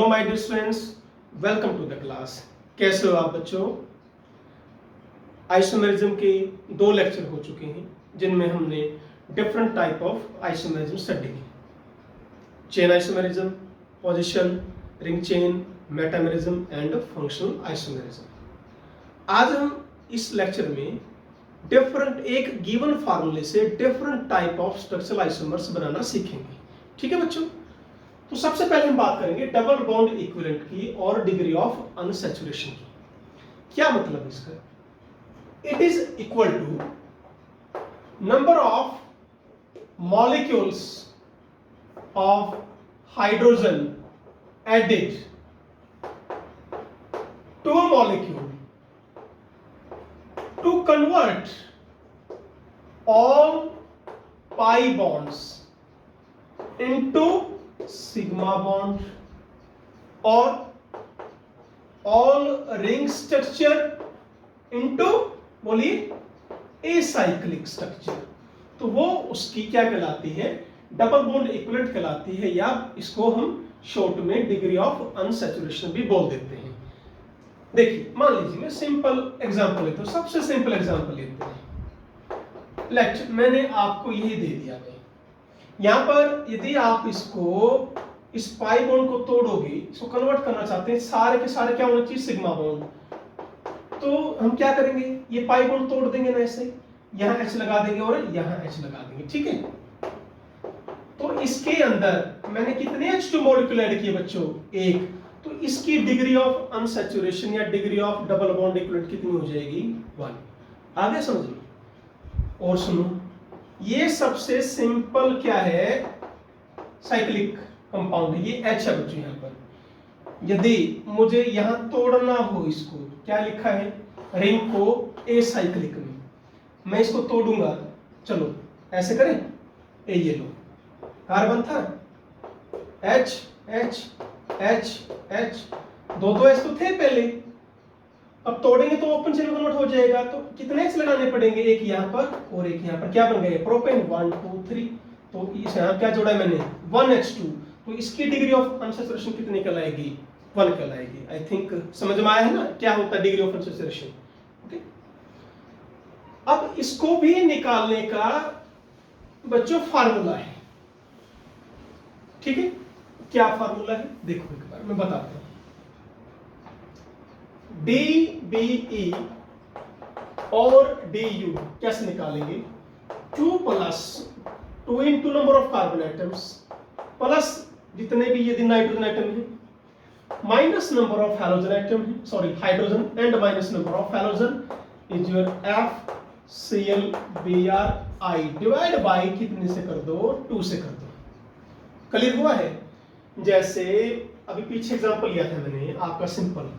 Hello my dear students, welcome to the class. कैसे हो आप बच्चों? आइसोमेरिज्म के 2 लेक्चर हो चुके हैं जिनमें हमने different type of isomerism study की। Chain isomerism, position, ring chain, metamerism and functional isomerism. आज हम इस लेक्चर में डिफरेंट एक गिवन फार्मूले से different type of structural isomers बनाना सीखेंगे। ठीक है बच्चों? तो सबसे पहले हम बात करेंगे डबल बॉन्ड इक्विवेलेंट की और डिग्री ऑफ अनसैचुरेशन की। क्या मतलब इसका? It is equal to number of molecules of hydrogen added to a molecule to convert all pi bonds into sigma bond or all ring structure into बोलिए acyclic structure। तो वो उसकी क्या कहलाती है? डबल बॉन्ड इक्विवेलेंट कहलाती है, या इसको हम शॉर्ट में डिग्री ऑफ अनसैचुरेशन भी बोल देते हैं। देखिए, मान लीजिए मैं सिंपल एग्जांपल लेता हूं, सबसे सिंपल एग्जांपल लेते हैं। लेट मैंने आपको यही दे दिया है। यहां पर यदि आप इस पाई बॉन्ड को तोड़ोगे, इसको कन्वर्ट करना चाहते हैं, सारे के सारे क्या होना चाहिए? Sigma bond. तो हम क्या करेंगे? ये पाई बॉन्ड तोड़ देंगे ना, ऐसे यहां H लगा देंगे और यहां H लगा देंगे। ठीक है? तो इसके अंदर मैंने कितने H2 मॉलिक्यूल ऐड किए बच्चों? 1। तो इसकी डिग्री ऑफ अनसैचुरेशन या degree of double bond equivalent कितनी हो जाएगी? 1। आगे समझिए और सुनो, ये सबसे सिंपल क्या है? साइक्लिक कंपाउंड है, ये H है बच्चों। यहां पर यदि मुझे यहां तोड़ना हो, इसको क्या लिखा है? रिंग को एसाइक्लिक में मैं इसको तोड़ूंगा। चलो ऐसे करें, ये लो कार्बन था, H H H H, दो H तो थे पहले, अब तोड़ेंगे तो ओपन चेन कन्वर्ट हो जाएगा। तो कितने H लगाने पड़ेंगे? एक यहाँ पर और एक यहाँ पर। क्या बन गए? प्रोपेन। 1 2 3। तो इस यहाँ क्या जोड़ा है मैंने? 1H2। तो इसकी डिग्री ऑफ अनसैचुरेशन कितनी कहलाएगी? 1 कहलाएगी। आई थिंक समझ में आया है ना क्या होता है डिग्री ऑफ अनसैचुरेशन? ओके, अब इसको भी निकालने का बच्चों फार्मूला है। ठीक है, क्या फार्मूला है? देखो एक बार मैं बताता हूं। DBE और DU कैसे निकालेंगे? 2 plus 2 into number of carbon atoms plus जितने भी यदि नाइट्रोजन एटम है minus number of halogen atom है, sorry hydrogen, and minus number of halogen is your FClBrI divide by कितने से कर दो? 2 से कर दो। क्लियर हुआ है? जैसे अभी पीछे एग्जांपल लिया था मैंने आपका सिंपल,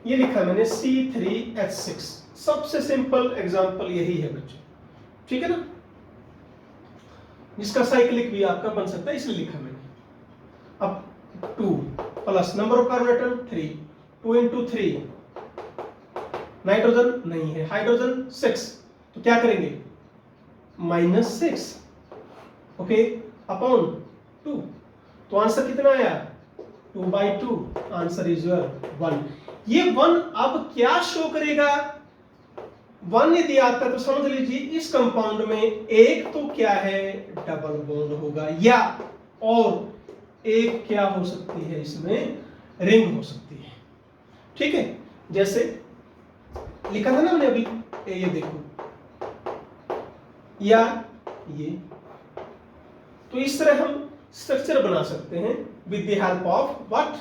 ये लिखा मैंने C3H6। सबसे सिंपल एग्जांपल यही है बच्चों। ठीक है ना? जिसका साइक्लिक भी आपका बन सकता है, इसलिए लिखा मैंने। अब 2 plus number of carbon atom 3, 2 into 3, nitrogen नहीं है, हाइड्रोजन 6, तो क्या करेंगे? -6 ओके अपॉन 2। तो आंसर कितना आया? 2/2। Answer is your 1। ये 1 अब क्या शो करेगा? 1 यदि आता है तो समझ लीजिए इस कंपाउंड में एक तो क्या है? डबल बॉन्ड होगा, या और एक क्या हो सकती है? इसमें रिंग हो सकती है। ठीक है, जैसे लिखा था ना मैंने अभी, ये देखो, या ये। तो इस तरह हम स्ट्रक्चर बना सकते हैं with the help of what?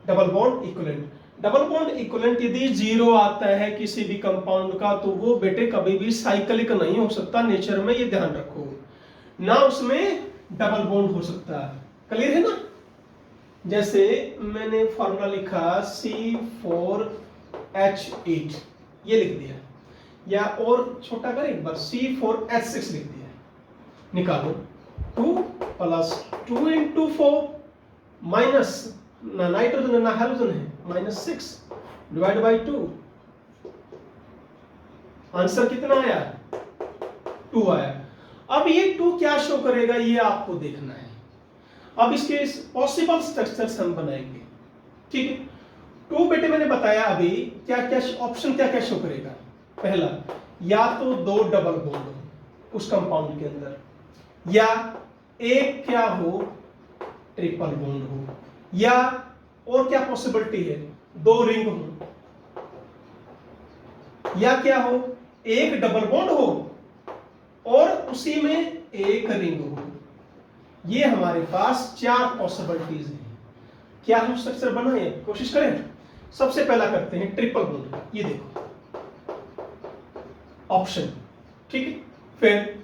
Double bond equivalent. Double bond equivalent यदि 0 आता है किसी भी कंपाउंड का, तो वो बेटे कभी भी साइक्लिक नहीं हो सकता नेचर में, ये ध्यान रखो ना, उसमें डबल बॉन्ड हो सकता है। क्लियर है ना? जैसे मैंने फॉर्मूला लिखा C4H8, ये लिख दिया, या और छोटा करें एक बार, C4H6 लिख दिया। निकालो 2 प्लस 2 इंटू 4 माइनस ना नाइट्रोजन ना हैलोजन है, -6 डिवाइड बाय 2। आंसर कितना आया? 2 आया। अब ये 2 क्या शो करेगा? ये आपको देखना है। अब इसके पॉसिबल स्ट्रक्चर्स हम बनाएंगे, ठीक है। टू बेटे मैंने बताया अभी क्या क्या ऑप्शन क्या क्या शो करेगा। पहला, या तो दो डबल बॉन्ड हो उस कंपाउंड के अंदर, या एक क्या हो ट्रिपल बॉन्ड हो, या और क्या पॉसिबिलिटी है दो रिंग हो, या क्या हो एक डबल बॉन्ड हो और उसी में एक रिंग हो। ये हमारे पास चार पॉसिबिलिटीज हैं। क्या हम स्ट्रक्चर बनाए, कोशिश करें। सबसे पहला करते हैं ट्रिपल बॉन्ड का, ये देखो ऑप्शन, ठीक है। फिर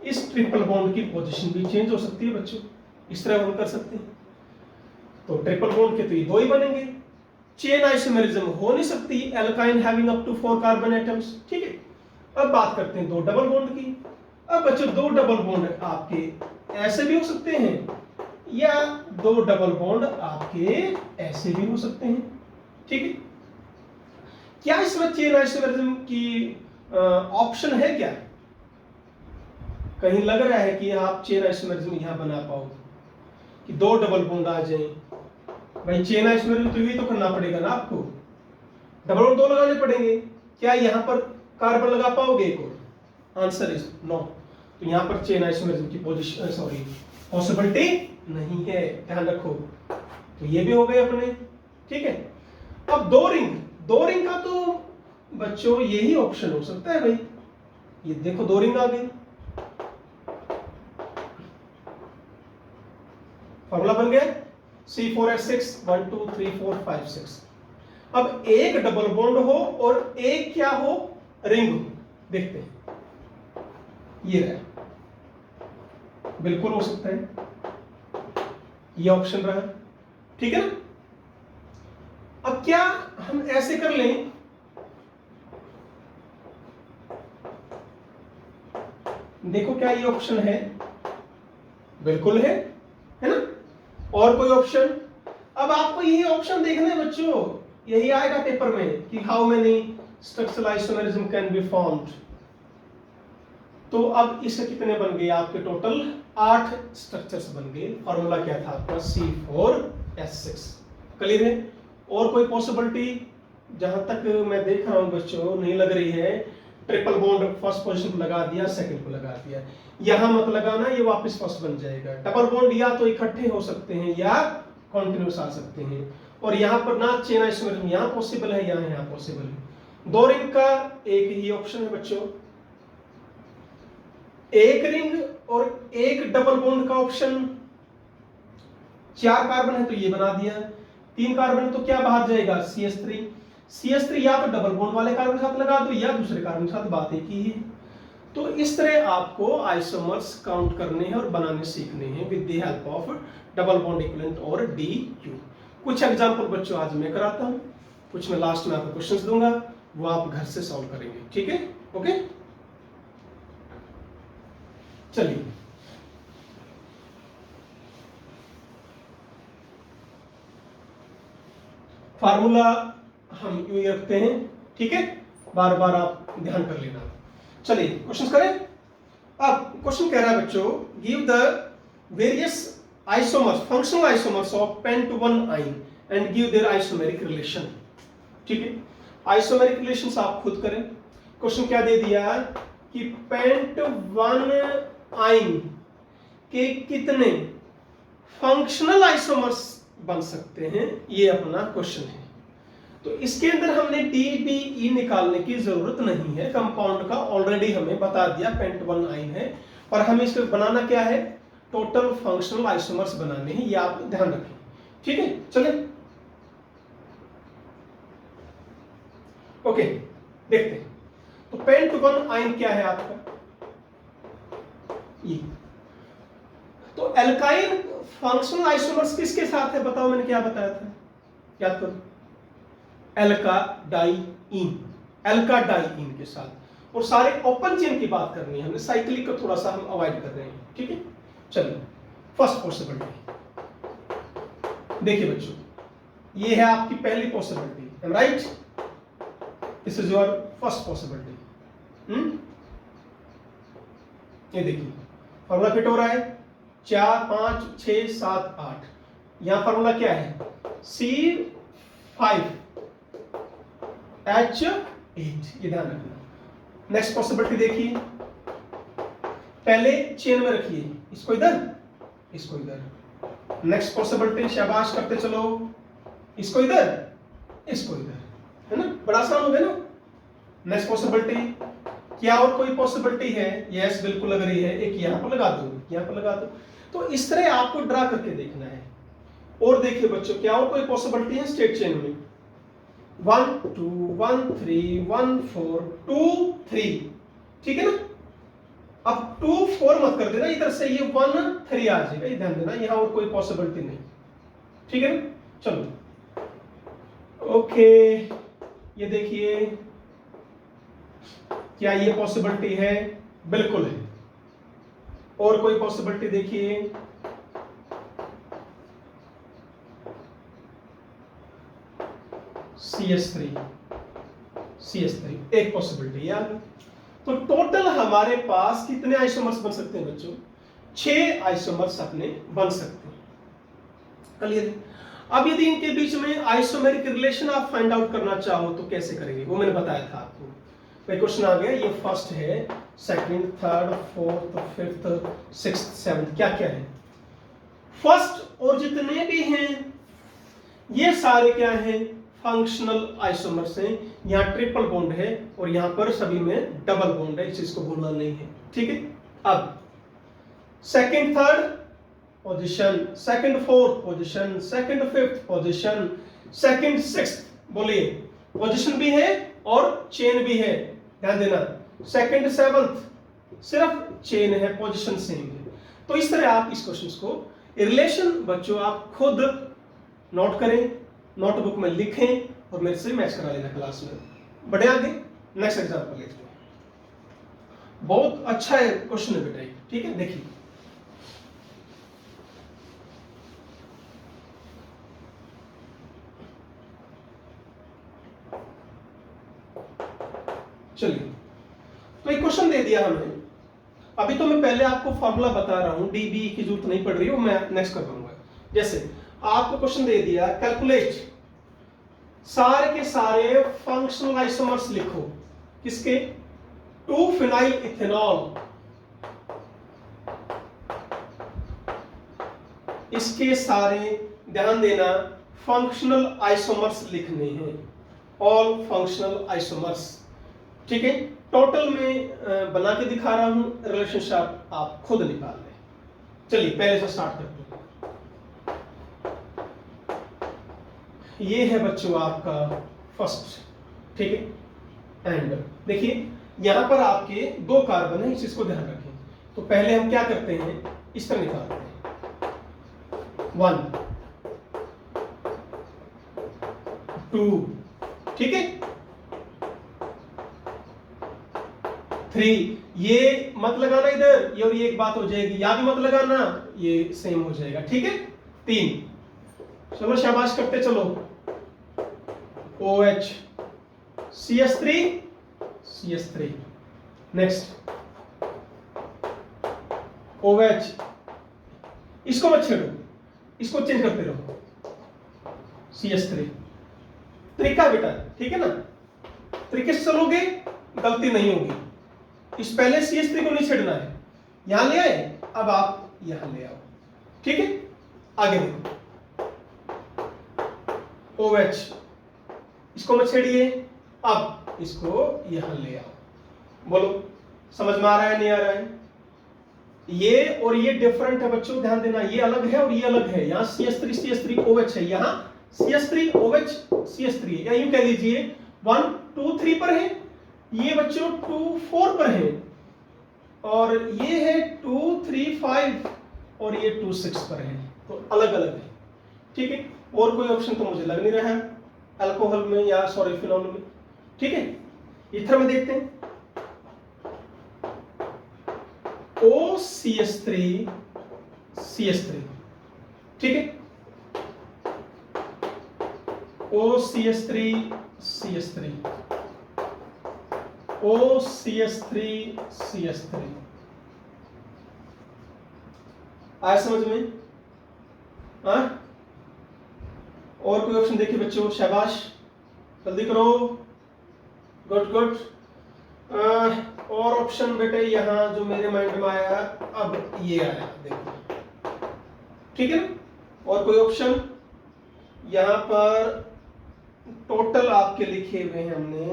इस ट्रिपल बॉन्ड की पोजीशन भी चेंज हो सकती है बच्चों, इस तरह हम कर सकते हैं। तो ट्रिपल बॉन्ड के तो ये दो ही बनेंगे। चेन आइसोमेरिज्म हो नहीं सकती alkyne having up to 4 carbon atoms, ठीक है। अब बात करते हैं दो डबल बॉन्ड की। अब बच्चों दो डबल बॉन्ड आपके ऐसे भी हो सकते हैं, या दो डबल बॉन्ड आपके ऐसे भी हो सकते हैं, ठीक है। क्या इसमें चेन आइसोमेरिज्म की ऑप्शन है क्या? कहीं लग रहा है कि आप चेन आइसोमेरिज्म यहां बना पाओगे कि दो डबल बॉन्ड आ जाए? भाई चेन आइसोमेरिज्म तो यही तो करना पड़ेगा ना आपको, डबल बॉन्ड दो लगाने पड़ेंगे। क्या यहां पर कार्बन लगा पाओगे एक और? Answer is no. तो यहां पर चेन आइसोमेरिज्म की पोजीशन सॉरी पॉसिबिलिटी नहीं है, ध्यान रखो। तो ये भी हो गए अपने, ठीक है। अब दो रिंग का तो बच्चों यही ऑप्शन हो सकता है भाई। ये देखो दो रिंग आ गई, फॉर्मूला बन गया C4H6 1 2 3 4 5 6। अब एक डबल बॉन्ड हो और एक क्या हो रिंग हो, देखते हैं। ये रहा, बिल्कुल हो सकता है, ये ऑप्शन रहा, ठीक है ना। अब क्या हम ऐसे कर लें, देखो क्या ये ऑप्शन है? बिल्कुल है ना। और कोई ऑप्शन? अब आपको यही ऑप्शन देखना है बच्चों, यही आएगा पेपर में कि how many structural isomerism can be formed. तो अब इसके कितने बन गए आपके? टोटल 8 स्ट्रक्चर्स बन गए। फॉर्मूला क्या था आपका? C4H6। क्लियर है? और कोई पॉसिबिलिटी जहां तक मैं देख रहा हूं बच्चों नहीं लग रही है। ट्रिपल बॉन्ड फर्स्ट पोजीशन को लगा दिया, सेकंड को लगा दिया, यहां मत लगाना, ये वापस फर्स्ट बन जाएगा। डबल बॉन्ड या तो इकट्ठे हो सकते हैं या कॉन्टिन्यूस आ सकते हैं। और यहां पर ना चेन आइसोमेरिज्म यहां पॉसिबल है, यहां पॉसिबल है। दो रिंग का एक ही ऑप्शन है बच्चों, एक रिंग और एक डबल बॉन्ड का ऑप्शन। 4 कार्बन है तो ये बना दिया, 3 कार्बन है तो क्या बाहर जाएगा? CH3 या तो डबल बॉन्ड वाले कार्बन के साथ लगा दो या दूसरे कार्बन के साथ, बात एक ही है। तो इस तरह आपको आइसोमर्स काउंट करने हैं और बनाने सीखने हैं with the help of double bond equivalent और DU। कुछ एग्जांपल बच्चों आज मैं कराता हूं, कुछ मैं लास्ट में आपको क्वेश्चंस दूंगा, वो आप घर से सॉल्व करेंगे, ठीक है? ओके, चलिए फार्मूला हम यूं ही रखते हैं, ठीक है? बार बार आप ध्यान कर लेना। चलिए क्वेश्चन करें। अब क्वेश्चन कह रहा है बच्चों, give the various isomers functional isomers of pent yne and give their isomeric relation. ठीक है, आइसोमेरिक रिलेशंस आप खुद करें। क्वेश्चन क्या दे दिया कि पेंट-1 आइन के कितने फंक्शनल आइसोमर्स बन सकते हैं, ये अपना क्वेश्चन है। तो इसके अंदर हमने DBE निकालने की जरूरत नहीं है, कंपाउंड का ऑलरेडी हमें बता दिया पेंट-1 आइन है, और हमें इसको बनाना क्या है? टोटल फंक्शनल आइसोमर्स बनाने हैं, ये आप ध्यान रखें, ठीक है? चलिए ओके देखते हैं। तो पेंट-1 आइन क्या है आपका? ये तो एल्काइन फंक्शनल आइसोमर्स किसके साथ है? बताओ, मैंने क्या बताया था, याद करो। एल्का डाइईन के साथ। और सारे ओपन चेन की बात करनी है हमने, साइक्लिक को थोड़ा सा हम अवॉइड कर रहे हैं, ठीक है? चलिए फर्स्ट पॉसिबिलिटी देखिए बच्चों, ये है आपकी पहली possibility, right? This is your first possibility. ये देखिए फॉर्मूला फिट हो रहा है, 4 5 6 7 8। यहां फॉर्मूला क्या है? C5H8, ये ध्यान रखना। नेक्स्ट पॉसिबिलिटी देखिए, पहले चेन में रखिए, इसको इधर, इसको इधर। नेक्स्ट पॉसिबिलिटी, शाबाश करते चलो, इसको इधर, इसको इधर, है ना, बड़ा आसान हो गया ना। नेक्स्ट पॉसिबिलिटी, क्या और कोई पॉसिबिलिटी है? यस बिल्कुल लग रही है, एक यहां पर लगा दो, यहां पर लगा दो। तो इस तरह आपको ड्रा करके देखना है। और देखिए बच्चों, क्या और कोई पॉसिबिलिटी है स्ट्रेट चेन में? 1 2 1 3 1 4 2 3, ठीक है ना। अब 2 4 मत कर देना, इधर से ये 1 3 आ जाएगा, ये ध्यान देना, यहां और कोई पॉसिबिलिटी नहीं, ठीक है ना। चलो ओके, ये देखिए, क्या ये पॉसिबिलिटी है? बिल्कुल है। और कोई पॉसिबिलिटी देखिए, CS3 एक पॉसिबिलिटी यार। तो टोटल हमारे पास कितने आइसोमर्स बन सकते हैं बच्चों? 6 आइसोमर्स अपने बन सकते हैं। क्लियर? अब यदि इनके बीच में आइसोमेरिक रिलेशन आप फाइंड आउट करना चाहो तो कैसे करेंगे, वो मैंने बताया था आपको। क्वेश्चन आ गया, ये फर्स्ट है, second, third, fourth, fifth, sixth, seventh, क्या क्या है? फर्स्ट और जितने भी हैं ये सारे क्या हैं? फंक्शनल आइसोमर्स हैं। यहाँ ट्रिपल बॉन्ड है और यहाँ पर सभी में डबल बॉन्ड है, इस चीज को भूलना नहीं है, ठीक है। अब second third position, second fourth position, second fifth position, second sixth, बोलिए, पोजीशन भी है और चेन भी है, ध्यान देना। सेकंड सेवंथ सिर्फ चेन है, पोजीशन सेम है। तो इस तरह आप इस क्वेश्चन को रिलेशन बच्चों आप खुद नोट करें, नोटबुक में लिखें और मेरे से मैच करा लेना क्लास में। बढ़े आगे, नेक्स्ट एग्जांपल लेते हैं। बहुत अच्छा है क्वेश्चन है बेटा, ठीक है, देखिए। चलिए, तो एक क्वेश्चन दे दिया हमें। अभी तो मैं पहले आपको फॉर्मूला बता रहा हूं, डीबी की जरूरत नहीं पड़ रही है, वो मैं नेक्स्ट कर पाऊंगा। जैसे आपको क्वेश्चन दे दिया, कैलकुलेट सारे के सारे फंक्शनल आइसोमर्स लिखो, किसके? 2 फिनाइल इथेनॉल, इसके सारे, ध्यान देना, फंक्शनल आइसोमर्स लिखने हैं, ऑल फंक्शनल आइसोमर्स, ठीक है। टोटल में बना के दिखा रहा हूं, रिलेशनशिप आप खुद निकाल लें। चलिए पहले से स्टार्ट करते हैं। ये है बच्चों आपका फर्स्ट, ठीक है। एंड देखिए यहां पर आपके 2 कार्बन है, इस चीज को ध्यान रखें। तो पहले हम क्या करते हैं, इस तरह निकालते हैं, 1 2, ठीक है, 3, ये मत लगाना इधर, ये और ये एक बात हो जाएगी, यहां भी मत लगाना, ये सेम हो जाएगा, ठीक है। 3, चलो शाबाश करते चलो, OH, CS3, नेक्स्ट OH, इसको मत छेड़ो, इसको चेंज करते रहो, CS3, तरीका बेटा, ठीक है ना, तरीके से चलोगे गलती नहीं होगी। इस पहले CS3 को नहीं छेड़ना है, यहां ले आए, अब आप यहां ले आओ, ठीक है। आगे देखो, OH, इसको मत छेड़िए, अब इसको यहां ले आओ। बोलो समझ में आ रहा है नहीं आ रहा है? ये और ये डिफरेंट है बच्चों, ध्यान देना, ये अलग है और ये अलग है। यहाँ CS3 OH है, यहाँ CS3 OH CS3 है, या यूं कह लीजिए 1 2 3 पर है, ये बच्चों 2 4 पर है, और ये है 2 3 5 और ये 2 6 पर है, तो अलग अलग है, ठीक है। और कोई ऑप्शन तो मुझे लग नहीं रहा है अल्कोहल में या सॉरी फिनॉल में, ठीक है। ईथर में देखते हैं, OCS3 CS3, ठीक है, OCS3 CS3, OCS3 CS3, आया समझ में? हाँ, और कोई ऑप्शन देखिए बच्चों, शाबाश, जल्दी करो, गुड गुड। और ऑप्शन बेटे यहाँ जो मेरे माइंड में आया, अब ये आया देखो, ठीक है ना? और कोई ऑप्शन यहाँ पर टोटल आपके लिखे हुए हैं हमने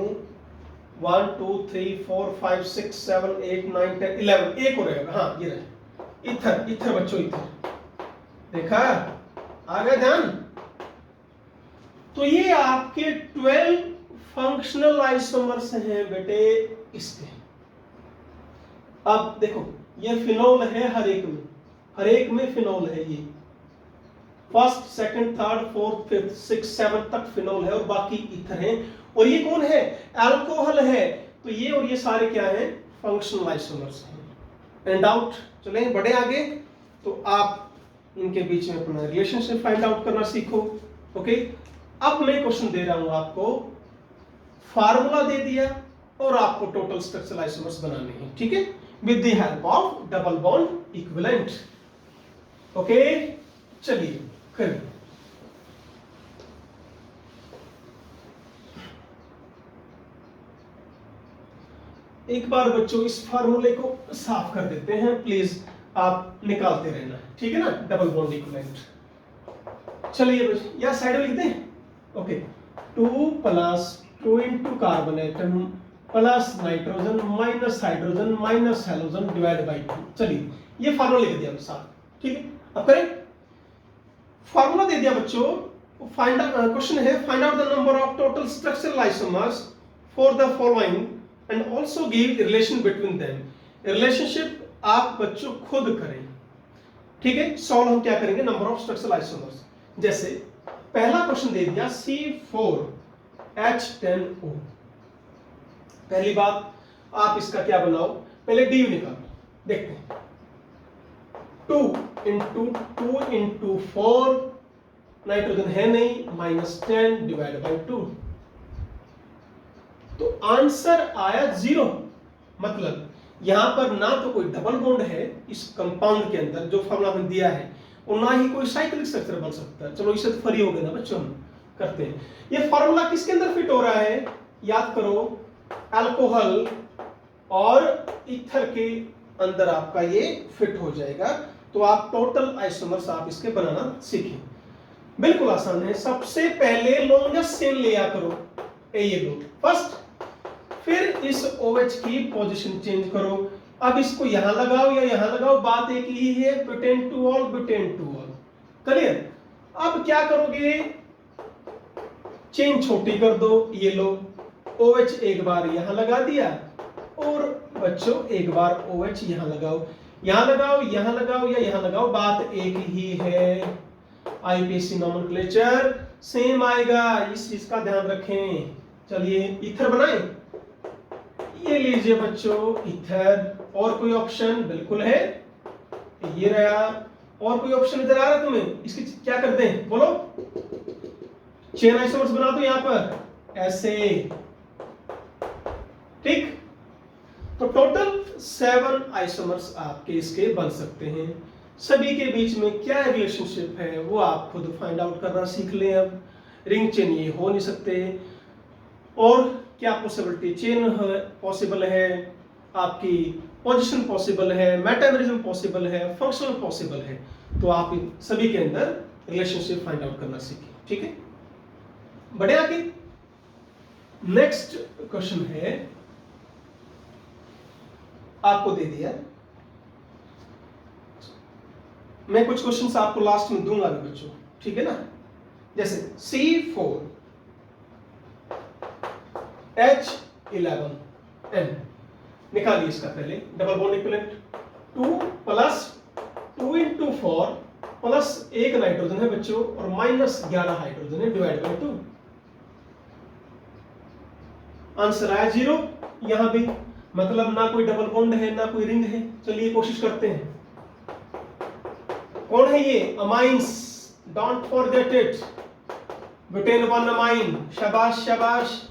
1 2 3 4 5 6 7 8 9 10 11, एक हो रहेगा, हाँ ये रहे, इथर इथर बच्चों, इथर देखा, आ गया ध्यान? तो ये आपके 12 फंक्शनल आइसोमर्स हैं बेटे इसके। अब देखो ये फिनोल है, हर एक में फिनोल है, ये first second third fourth fifth six seven तक फिनोल है और बाकी ईथर है। और ये कौन है? अल्कोहल है। तो ये और ये सारे क्या हैं? फंक्शनल आइसोमर्स हैं। एंड आउट चलें बड़े आगे, तो आप इनके बीच में अपना रिलेशनशिप फाइंड आउट करना सीखो। ओके, अब मैं क्वेश्चन दे रहा हूं आपको, फार्मूला दे दिया और आपको टोटल स्ट्रक्चरल आइसोमर्स बनाने हैं, ठीक है, with the help of double bond equivalent. Okay, चलिए करिए। एक बार बच्चों इस फार्मूले को साफ कर देते हैं, प्लीज आप निकालते रहना, ठीक है ना, डबल बॉन्ड इक्विवेलेंट। चलिए बच्चों या साइड में लिखते हैं। Okay, 2 plus 2 into carbon atom plus nitrogen minus hydrogen minus halogen divide by 2। चलिए ये फार्मूला लिख दिया साथ, ठीक है। अब करें, फार्मूला दे दिया बच्चों, फाइंड क्वेश्चन है find out the number of total structural isomers for the following and also give relation between them. Relationship आप बच्चों खुद करें, ठीक है। सॉल्व हम क्या करेंगे, नंबर ऑफ स्ट्रक्चरल आइसोमर्स। जैसे पहला क्वेश्चन दे दिया C4H10O। पहली बात आप इसका क्या बनाओ, पहले डी निकालो, देखते हैं। 2 इंटू 4, नाइट्रोजन है नहीं, -10 डिवाइड बाई 2, तो आंसर आया 0। मतलब यहां पर ना तो कोई डबल बॉन्ड है इस कंपाउंड के अंदर जो फॉर्मूला में दिया है, और ना ही कोई साइक्लिक स्ट्रक्चर बन सकता है। चलो इससे तो फ्री हो गए ना बच्चों, हम करते हैं। ये फॉर्मूला किसके अंदर फिट हो रहा है, याद करो, अल्कोहल और ईथर के अंदर आपका ये फिट हो जाएगा। तो आप टोटल आइसोमर्स आप इसके बनाना सीखें, बिल्कुल आसान है। सबसे पहले लॉन्गेस्ट चेन लिया करो, ये लो फर्स्ट, फिर इस OH की पोजीशन चेंज करो। अब इसको यहां लगाओ या यहां लगाओ, बात एक ही है, butane two all, butane two all, clear. अब क्या करोगे, चेन छोटी कर दो, ये लो OH एक बार यहां लगा दिया, और बच्चों एक बार OH यहां लगाओ, यहां लगाओ, यहां लगाओ या यहां लगाओ, बात एक ही है। IPC नोमेनक्लेचर सेम आएगा, इस चीज का ध्यान रखें। चलिए ईथर बनाए, ये लीजिए बच्चों ईथर। और कोई ऑप्शन बिल्कुल है, ये रहा। और कोई ऑप्शन इधर आ रहा है तुम्हें, इसकी क्या करते हैं बोलो, चेन आइसोमर्स बना दो यहां पर ऐसे, ठीक। तो टोटल 7 आइसोमर्स आपके इसके बन सकते हैं। सभी के बीच में क्या रिलेशनशिप है वो आप खुद फाइंड आउट करना सीख लें। अब रिंग चेन ये हो नहीं सकते, और क्या पॉसिबिलिटी, चेन पॉसिबल है, आपकी पोजीशन पॉसिबल है, मेटामेरिज्म पॉसिबल है, फंक्शनल पॉसिबल है। तो आप इन सभी के अंदर रिलेशनशिप फाइंड आउट करना सीखें, ठीक है। बढ़े आगे, नेक्स्ट क्वेश्चन है, आपको दे दिया, मैं कुछ क्वेश्चंस आपको लास्ट में दूंगा भी बच्चों, ठीक है ना। जैसे C4H11N निकालिए इसका पहले double bond equivalent. 2 plus 2 into 4 plus 1 nitrogen है बच्चों और -11 हाइड्रोजन है, डिवाइड बाई 2। आंसर आया 0। यहां भी मतलब ना कोई डबल बॉन्ड है ना कोई रिंग है। चलिए कोशिश करते हैं, कौन है ये, amines, don't forget it. Butane 1 amine, शाबाश शाबाश।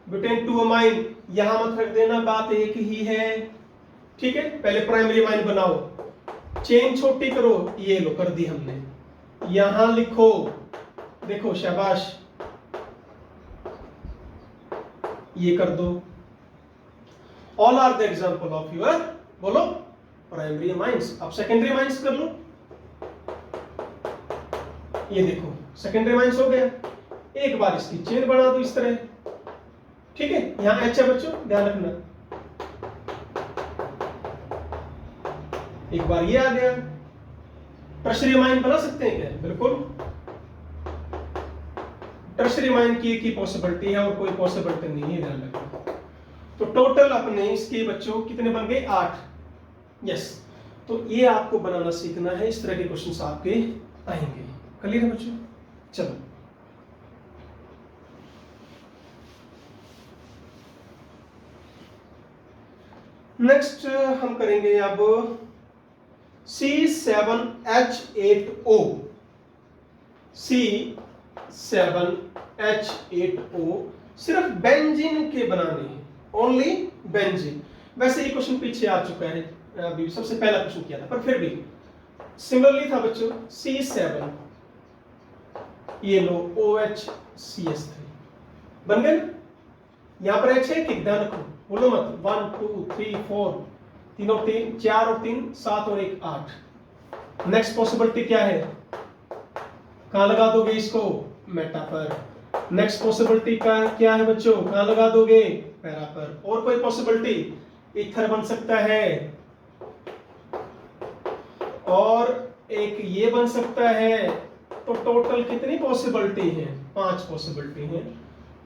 ब्यूटेन 2 अमाइन, यहां मत रख देना, बात एक ही है, ठीक है। पहले प्राइमरी अमाइन बनाओ, चेन छोटी करो, ये लो कर दी हमने, यहां लिखो, देखो शाबाश, ये कर दो। All are the example of your, बोलो, प्राइमरी माइंड्स। अब सेकेंडरी माइंड्स कर लो, ये देखो सेकेंडरी माइंड्स हो गया। एक बार इसकी चेन बना दो इस तरह, ठीक है। यहां एच है बच्चों, ध्यान रखना, एक बार ये आ गया। टर्शरी माइंड बना सकते हैं क्या? बिल्कुल, टर्शरी माइंड की एक ही पॉसिबिलिटी है और कोई पॉसिबिलिटी नहीं है, ध्यान रखना। तो टोटल अपने इसके बच्चों कितने बन गए? 8। यस, तो ये आपको बनाना सीखना है, इस तरह के क्वेश्चंस आपके आएंगे। क्लियर है बच्चों? चलो नेक्स्ट हम करेंगे अब C7H8O। C7H8O सिर्फ बेंजीन के बनाने हैं, ओनली बेंजीन। वैसे ये क्वेश्चन पीछे आ चुका है, अभी सबसे पहला क्वेश्चन किया था, पर फिर भी सिमिलरली था बच्चों। C7, ये लो OHCS3 बन गए। यहां पर H है कि, ध्यान रखो, बोलो मत 1 2 3 4, तीनों 3, 4 और 3 7 और 1 8। नेक्स्ट पॉसिबिलिटी क्या है? कहां लगा दोगे इसको? मेटा पर। नेक्स्ट पॉसिबिलिटी का क्या है बच्चों? कहां लगा दोगे? पैरा पर। और कोई पॉसिबिलिटी? ईथर बन सकता है, और एक ये बन सकता है। तो टोटल कितनी पॉसिबिलिटी है? 5 पॉसिबिलिटी है।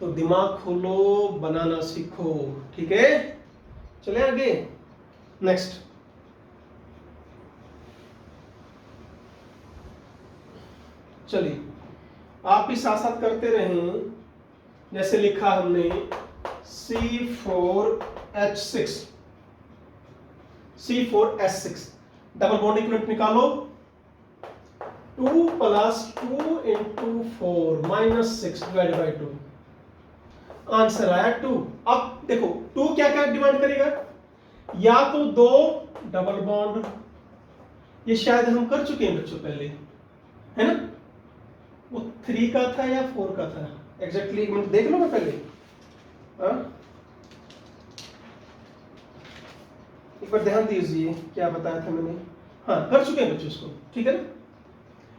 तो दिमाग खोलो, बनाना सीखो, ठीक है। चले आगे, नेक्स्ट। चलिए आप भी साथ साथ करते रहें। जैसे लिखा हमने C4H6, C4H6, double bond equivalent निकालो। 2 + 2 × 4 -6 डिवाइडेड बाय 2, आंसर आया 2। अब देखो 2 क्या क्या डिमांड करेगा? या तो 2 डबल बॉन्ड, ये शायद हम कर चुके हैं बच्चों पहले, है ना? वो 3 का था या 4 का था एग्जैक्टली, एक मिनट देख लो ना पहले। एक बार ध्यान दीजिए क्या बताया था मैंने। हाँ, कर चुके हैं बच्चों इसको, ठीक है ना?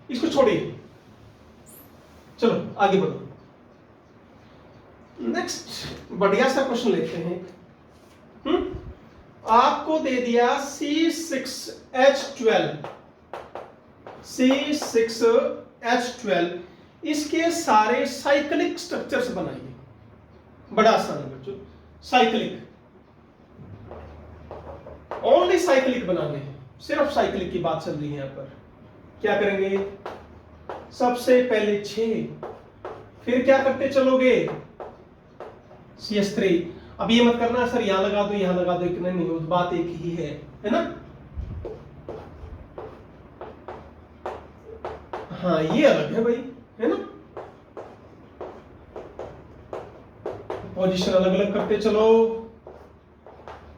इसको छोड़िए, चलो आगे बढ़ो। नेक्स्ट बढ़िया सा क्वेश्चन लेते हैं। आपको दे दिया C6H12, C6H12, इसके सारे साइक्लिक स्ट्रक्चर्स बनाइए। बड़ा आसान है बच्चों, साइक्लिक, ओनली साइक्लिक बनाने हैं, सिर्फ साइक्लिक की बात चल रही है यहां पर। क्या करेंगे? सबसे पहले 6, फिर क्या करते चलोगे? CS3। अब ये मत करना सर यहां लगा दो यहां लगा दो, इतना नहीं, उस बात एक ही है ना? हाँ ये अलग है भाई, है ना? पोजीशन अलग अलग करते चलो,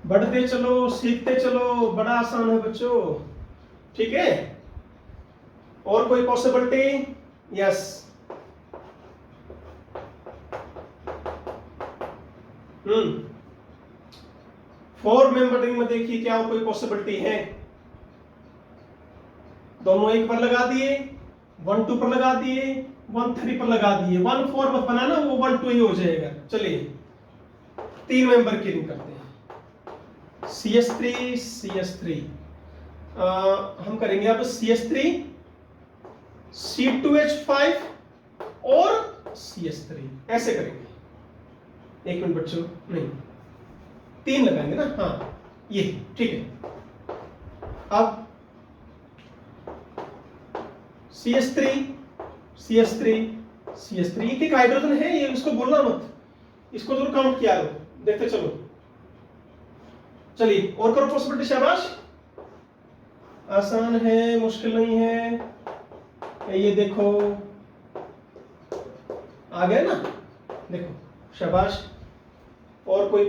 बढ़ते चलो, सीखते चलो, बड़ा आसान है बच्चों, ठीक है। और कोई पॉसिबिलिटी? यस, 4 मेंबर रिंग में देखिए क्या कोई पॉसिबिलिटी है? दोनों एक पर लगा दिए, 1 2 पर लगा दिए, 1 3 पर लगा दिए, 1 4 मत बनाना, वो 1 2 ही हो जाएगा। चलिए 3 मेंबर की रिंग करते हैं, CS3 CS3। हम करेंगे अब CS3 C2H5 और CS3, ऐसे करेंगे। एक मिनट बच्चों, नहीं 3 लगाएंगे ना, हाँ ये ठीक है। अब CS3 CS3 CS3, एक हाइड्रोजन है ये, इसको बोलना मत, इसको जरूर काउंट किया करो, देखते चलो। चलिए और करो पॉसिबिलिटी, शाबाश। आसान है, मुश्किल नहीं है, ये देखो आ गया ना, देखो शाबाश। और कोई?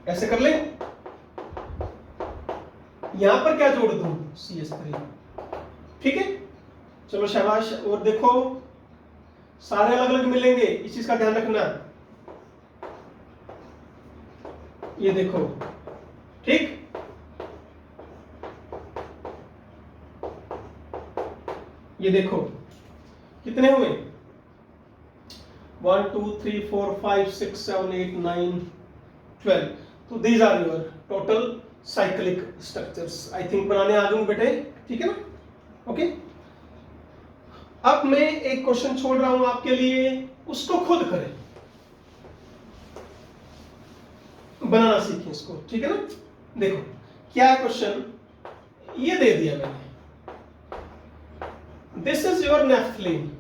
ऐसे कर लें, यहां पर क्या जोड़ दूं, CH3, ठीक है। चलो शाबाश। और देखो सारे अलग अलग मिलेंगे, इस चीज का ध्यान रखना। ये देखो, ठीक, ये देखो कितने हुए, 1 2 3 4 5 6 7 8 9 12। तो these are your total cyclic structures. I think बनाने आ जाऊंगे बेटे, ठीक है ना। ओके, अब मैं एक क्वेश्चन छोड़ रहा हूं आपके लिए, उसको खुद करें, बनाना सीखें इसको, ठीक है ना। देखो क्या है क्वेश्चन, ये दे दिया मैंने, this is your naphthalene,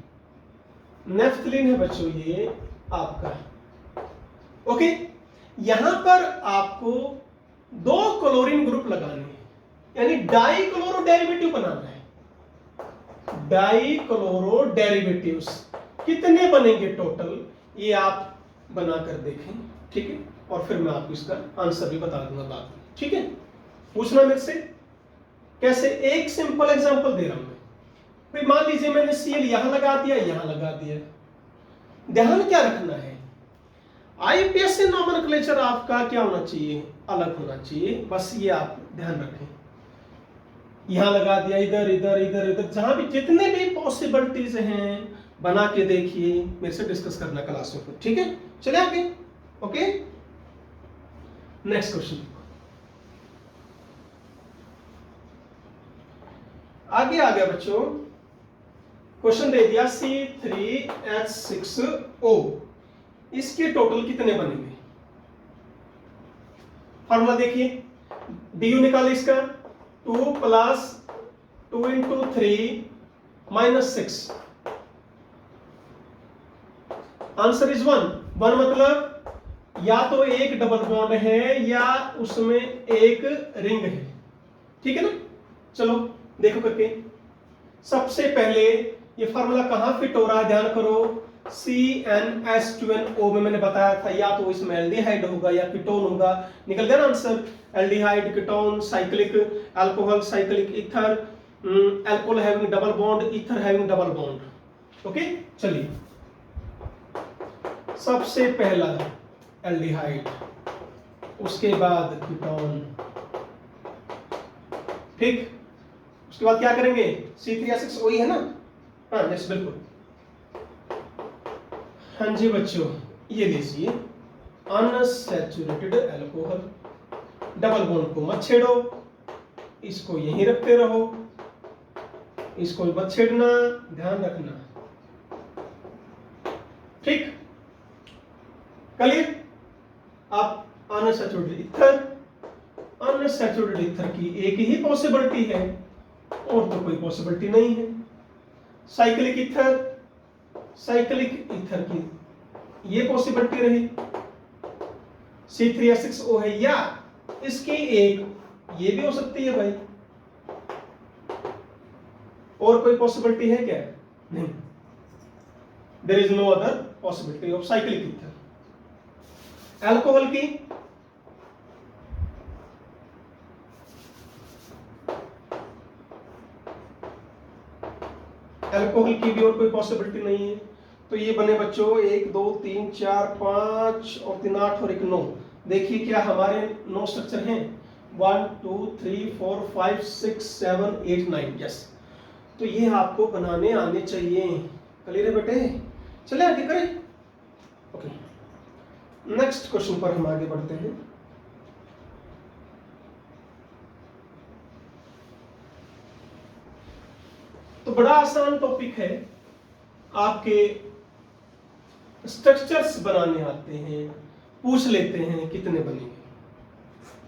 naphthalene है बच्चों ये आपका। ओके, यहां पर आपको 2 क्लोरीन ग्रुप लगाने हैं, यानी डाई क्लोरो डेरिवेटिव बनाना है। डाई क्लोरो डेरिवेटिव्स कितने बनेंगे टोटल, ये आप बनाकर देखें, ठीक है। और फिर मैं आपको इसका आंसर भी बता दूंगा बाद में, ठीक है। पूछना मेरे से कैसे, एक सिंपल एग्जांपल दे रहा हूं मैं। भाई मान लीजिए मैंने Cl यहां लगा दिया, यहां लगा दिया। ध्यान क्या रखना है, आईपीएससी नोमेनक्लेचर आपका क्या होना चाहिए, अलग होना चाहिए, बस ये आप ध्यान रखें। यहां लगा दिया, इधर इधर इधर इधर, जहां भी जितने भी पॉसिबिलिटीज हैं बना के देखिए, मेरे से डिस्कस करना क्लास में, ठीक है। चले आगे, ओके। नेक्स्ट क्वेश्चन, आगे आ गया बच्चों। क्वेश्चन दे दिया C3H6O, इसके टोटल कितने बनेंगे। फॉर्मूला देखिए, du निकाले इसका, 2 + 2 × 3 - 6, आंसर इज 1। 1 मतलब या तो एक डबल बॉन्ड है या उसमें एक रिंग है, ठीक है ना। चलो देखो करके, सबसे पहले ये फार्मूला कहां फिट हो रहा है, ध्यान करो। CnH2nO में मैंने बताया था, या तो इसमें एल्डिहाइड होगा या कीटोन होगा, निकल गया ना answer. Aldehyde, ketone, cyclic alcohol, cyclic ether, alcohol having double bond, ether having double bond. Okay, चलिए सबसे पहला एल्डिहाइड, उसके बाद कीटोन, ठीक। उसके बाद क्या करेंगे, C3H6O ही है ना, हाँ यस बिल्कुल, हाँ जी बच्चों। ये देखिए अनसैचुरेटेड अल्कोहल, डबल बॉन्ड को मत छेड़ो, इसको यहीं रखते रहो, इसको मत छेड़ना, ध्यान रखना, ठीक। क्लियर। आप अनसैचुरेटेड ईथर, अनसैचुरेटेड ईथर की एक ही पॉसिबिलिटी है और तो कोई पॉसिबिलिटी नहीं है। साइक्लिक ईथर, साइक्लिक ईथर की ये पॉसिबिलिटी रही, C3H6O है, या इसकी एक ये भी हो सकती है भाई, और कोई पॉसिबिलिटी है क्या, नहीं। There is no other possibility of cyclic ether. Alcohol की अल्कोहल की भी और कोई पॉसिबिलिटी नहीं है। तो ये बने बच्चों 1 2 3 4 5 और 3 8 और 1 9। देखिए क्या हमारे 9 स्ट्रक्चर हैं, 1 2 3 4 5 6 7 8 9, यस। तो ये आपको बनाने आने चाहिए। क्लियर है बेटे, चले आगे करें। ओके, नेक्स्ट क्वेश्चन पर हम आगे बढ़ते हैं। तो बड़ा आसान टॉपिक है, आपके स्ट्रक्चर्स बनाने आते हैं, पूछ लेते हैं कितने बनेंगे।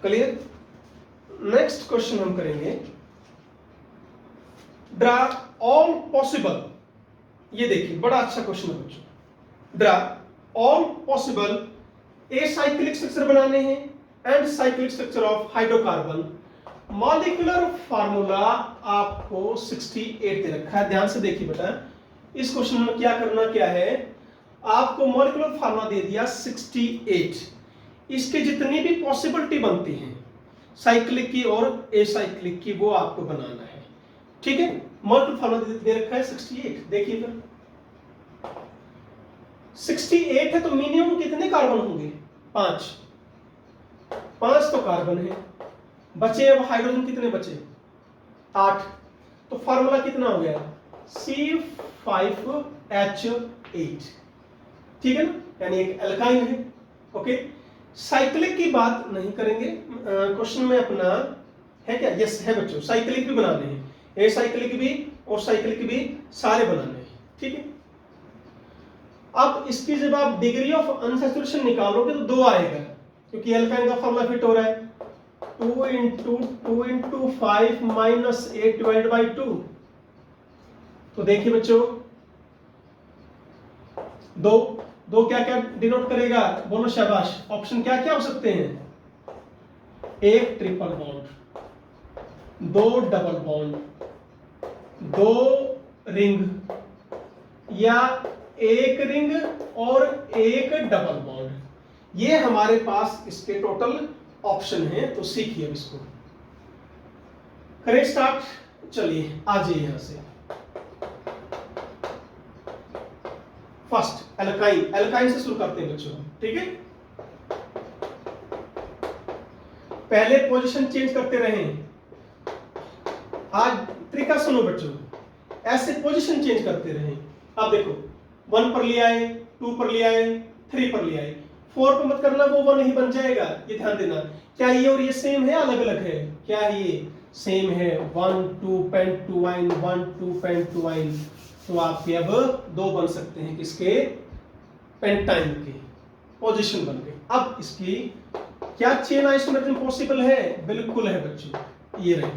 क्लियर। नेक्स्ट क्वेश्चन हम करेंगे, ड्रा ऑल पॉसिबल। ये देखिए बड़ा अच्छा क्वेश्चन है बच्चों। Draw all possible acyclic structure बनाने हैं and cyclic structure of hydrocarbon. Molecular formula आपको 68 दे रखा है, ध्यान से देखिए बेटा। इस क्वेश्चन में क्या करना क्या है, आपको मॉलिक्यूलर फार्मूला दे दिया 68। इसके जितनी भी पॉसिबिलिटी बनती हैं साइक्लिक की और एसाइक्लिक की, वो आपको बनाना है। ठीक है, मॉलिक्यूलर फार्मूला दे रखा है 68। देखिए फिर 68 है तो मिनिमम कितने कार्बन होंगे? 5 तो कार्बन है, बचे अब हाइड्रोजन कितने बचे? 8। तो फार्मूला कितना हो गया? C5H8। ठीक है ना, यानी एक एल्काइन है। ओके, साइक्लिक की बात नहीं करेंगे, क्वेश्चन में अपना है क्या? यस है बच्चों, साइक्लिक भी बनाने हैं, एसाइक्लिक भी और साइक्लिक भी सारे बनाने हैं। ठीक है, अब इसकी जब आप डिग्री ऑफ अनसैचुरेशन निकालोगे तो 2 आएगा, क्योंकि एल्काइन का फॉर्मूला फिट हो रहा है 2 × 5 - 8 / 2। तो देखिए बच्चों, दो क्या क्या डिनोट करेगा? बोलो शाबाश। ऑप्शन क्या क्या हो सकते हैं? 1 triple bond, 2 double bond, 2 ring, या 1 रिंग और 1 डबल बॉन्ड। ये हमारे पास इसके टोटल ऑप्शन है। तो सीखिए इसको, करें स्टार्ट। चलिए आ जाइए यहां से। फर्स्ट एल्काइन से शुरू करते हैं बच्चों। ठीक है, पहले पोजीशन चेंज करते रहें। आज तरीका सुनो बच्चों, ऐसे पोजीशन चेंज करते रहें। अब देखो 1 पर ले आए, 2 पर ले आए, 3 पर ले आए, 4 पर मत करना, वो 1 ही बन जाएगा। ये ध्यान देना। क्या ये और ये सेम है, अलग अलग है? क्या ये सेम है? 1 2 पेंटुआइन, 1 2 पेंटुआइन। तो आपके अब 2 बन सकते हैं, किसके? पेंटाइन के। पोजीशन बन गई। अब इसकी क्या चेन आइसोमेरिज्म पॉसिबल है? बिल्कुल है बच्चों, ये रही,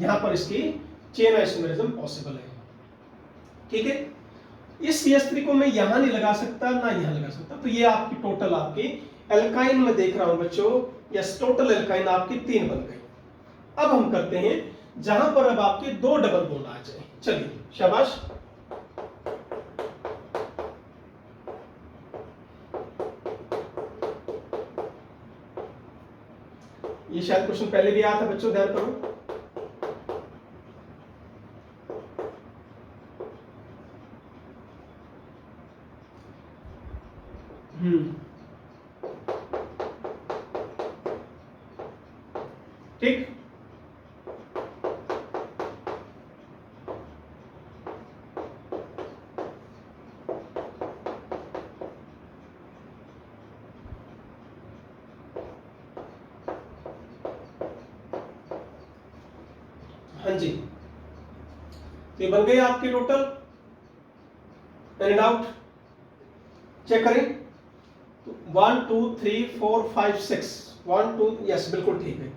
यहां पर इसकी चेन आइसोमेरिज्म पॉसिबल है। ठीक है, इस CH3 को मैं यहां नहीं लगा सकता ना यहां लगा सकता। तो ये आपकी टोटल आपकी एल्काइन में देख रहा हूं बच्चों, यस टोटल एल्काइन आपकी 3 बन गई। अब हम करते हैं जहां पर अब आपके 2 डबल बॉन्ड आ जाए। चलिए शाबाश। ये शायद क्वेश्चन पहले भी आया था बच्चों, ध्यान करो। ठीक, हाँ जी, तो ये बन गए आपके टोटल। Any doubt? चेक करें। 1 2 3 4 5 6 1 2, यस बिल्कुल ठीक है।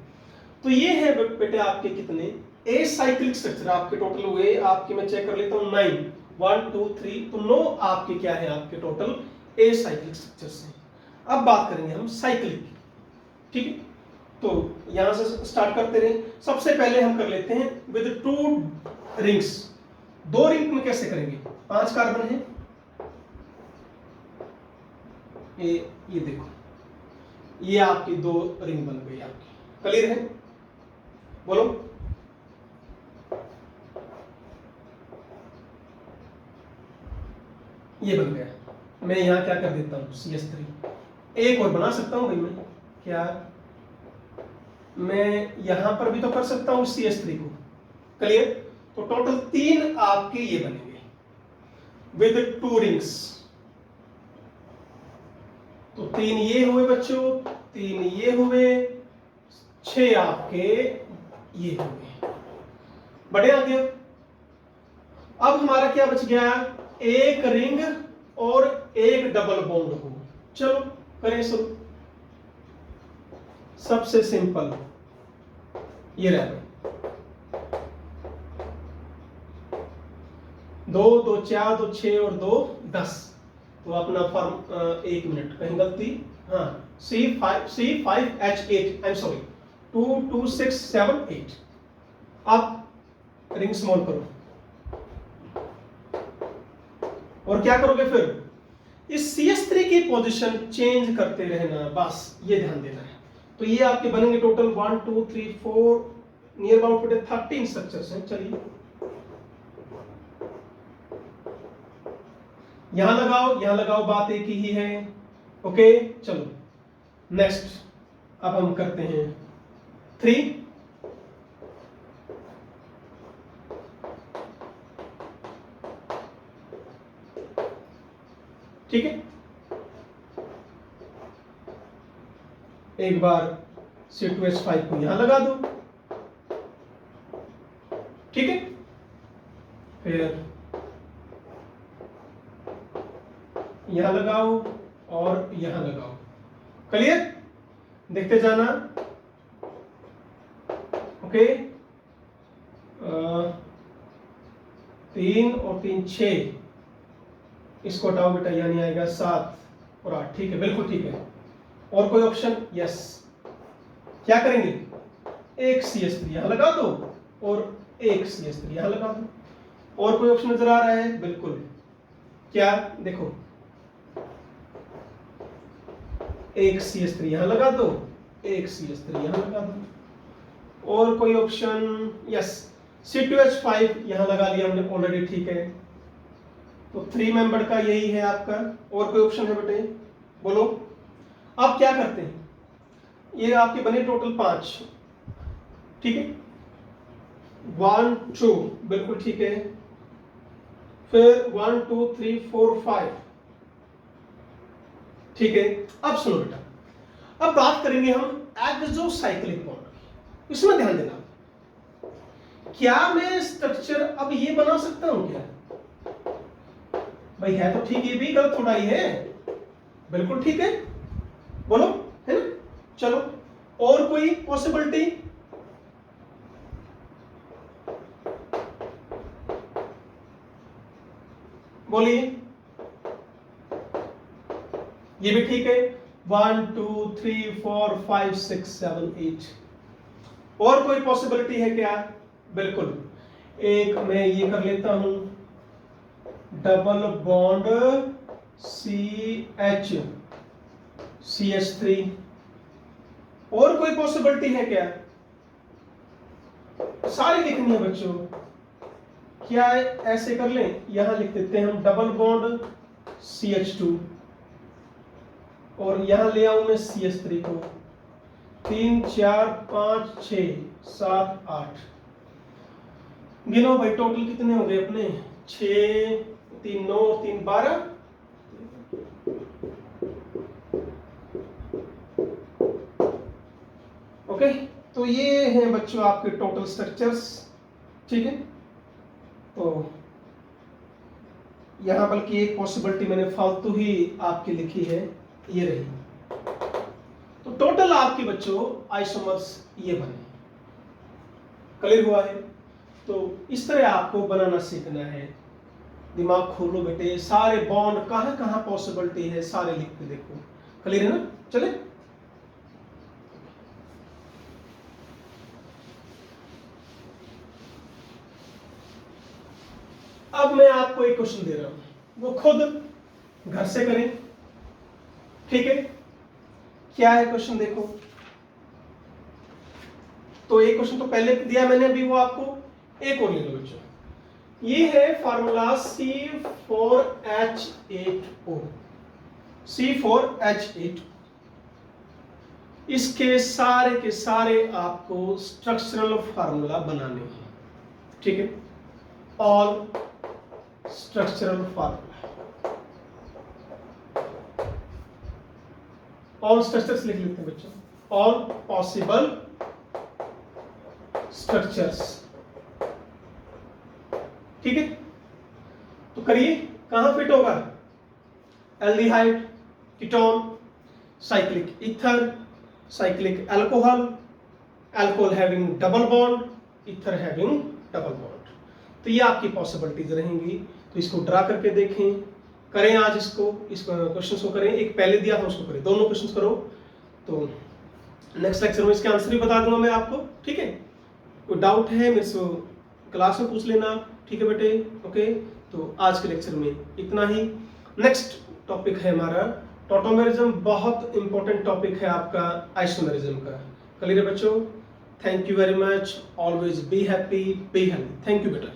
तो ये है बेटे आपके कितने एसाइक्लिक स्ट्रक्चर आपके टोटल हुए आपके। मैं चेक कर लेता हूं 9 1 2 3, तो 9 आपके क्या है आपके टोटल एसाइक्लिक स्ट्रक्चर्स हैं। अब बात करेंगे हम साइक्लिक की। ठीक है, तो यहां से स्टार्ट करते रहे। सबसे पहले हम कर लेते हैं विद 2 रिंग्स। 2 रिंग में कैसे करेंगे? 5 कार्बन है, ये देखो, ये आपकी 2 रिंग बन गई आपकी। क्लियर है? बोलो। ये बन गया। मैं यहां क्या कर देता हूं CH3। एक और बना सकता हूं भाई मैं, क्या मैं यहां पर भी तो कर सकता हूं CH3 को। क्लियर? तो टोटल 3 आपके ये बनेंगे विद 2 रिंग्स। तो 3 ये हुए बच्चों, 3 ये हुए, 6 आपके ये हुए। बढ़े आगे। अब हमारा क्या बच गया? 1 रिंग और 1 डबल बॉन्ड हो। चलो करें शुरू। सबसे सिंपल ये रहा, 2 2 4 2 6 और 2 10। तो अपना फॉर्म 1 मिनट, कहीं गलती, हाँ C5H8, आई एम सॉरी 2 2 6 7 8। अब रिंग स्मॉल करो और क्या करोगे फिर? इस CH3 CH3 की पोजीशन चेंज करते रहना, बस ये ध्यान देना है। तो ये आपके बनेंगे टोटल 1 2 3 4 नियर अबाउट 13 स्ट्रक्चर्स हैं। चलिए यहां लगाओ, बात एक ही है। ओके चलो नेक्स्ट, अब हम करते हैं 3। ठीक है, एक बार C2H5 को यहां लगा दो। ठीक है, फिर यहां लगाओ और यहां लगाओ। क्लियर, देखते जाना। ओके 3 और 3 6, इसको हटाओ बेटा, यानी आएगा 7 और 8। ठीक है, बिल्कुल ठीक है। और कोई ऑप्शन? यस। क्या करेंगे, एक CH3 यहां लगा दो और एक CH3 यहां लगा दो। और कोई ऑप्शन नजर आ रहा है? बिल्कुल। क्या, देखो एक CH3 यहां लगा दो, एक CH3 यहां लगा दो। और कोई ऑप्शन? यस, C2H5 यहां लगा लिया हमने ऑलरेडी। ठीक है, तो 3 मेंबर का यही है आपका। और कोई ऑप्शन है बेटे? बोलो। अब क्या करते हैं, ये आपके बने टोटल 5। ठीक है, 1 2 बिल्कुल ठीक है। फिर 1 2 3 4 5। ठीक है, अब सुनो बेटा, अब बात करेंगे हम एक्सोसाइक्लिक बॉन्ड की। इसमें ध्यान देना, क्या मैं स्ट्रक्चर अब ये बना सकता हूं क्या? भाई है तो ठीक, ये भी गलत थोड़ा ही है। बिल्कुल ठीक है, बोलो, है ना। चलो, और कोई पॉसिबिलिटी? बोलिए। ये भी ठीक है, 1 2 3 4 5 6 7 8। और कोई पॉसिबिलिटी है क्या? बिल्कुल, एक मैं ये कर लेता हूं, डबल बॉन्ड CH3। और कोई पॉसिबिलिटी है क्या? सारी लिखनी है बच्चों। क्या है, ऐसे कर लें, यहां लिख देते हैं हम डबल बॉन्ड CH2 और यहां ले आऊं मैं CH3 को। 3 4 5 6 7 8। गिनो भाई, टोटल कितने हो गए अपने? 6 3 9 3 12। ओके, तो ये हैं बच्चों आपके टोटल स्ट्रक्चर्स। ठीक है, तो यहां बल्कि एक पॉसिबिलिटी मैंने फालतू ही आपकी लिखी है, ये रही। तो टोटल आपके बच्चों आइसोमर्स ये बने। क्लियर हुआ है? तो इस तरह आपको बनाना सीखना है। दिमाग खोलो बेटे, सारे बॉन्ड कहां कहां पॉसिबिलिटी है सारे लिख के देखो। क्लियर है ना? चले, अब मैं आपको एक क्वेश्चन दे रहा हूं, वो खुद घर से करें। ठीक है, क्या है क्वेश्चन देखो। तो एक क्वेश्चन तो पहले दिया मैंने, अभी वो आपको एक और ले लो बच्चों। ये है फार्मूला C4H8O। C4H8। इसके सारे के सारे आपको स्ट्रक्चरल फार्मूला बनाने हैं। ठीक है, all structural formula, all structures लिख लेते हैं बच्चों, ऑल पॉसिबल स्ट्रक्चर्स। ठीक है, तो करिए, कहां फिट होगा? Aldehyde, ketone, cyclic ether, cyclic alcohol, alcohol having double bond, ether having double bond. तो ये आपकी पॉसिबिलिटीज रहेंगी। तो इसको ड्रा करके देखें, करें आज इस क्वेश्चन को करें। एक पहले दिया था उसको करें, दोनों क्वेश्चन करो। तो नेक्स्ट लेक्चर में इसके आंसर भी बता दूंगा मैं आपको। ठीक है, कोई डाउट है मेरे से क्लास में पूछ लेना। ठीक है बेटे, ओके। तो आज के लेक्चर में इतना ही। नेक्स्ट टॉपिक है हमारा टॉटोमेरिज्म, बहुत इंपॉर्टेंट टॉपिक है आपका आइसोमेरिज्म का। क्लियर है बच्चों? Thank you very much, always be happy, be healthy. Thank you बेटा।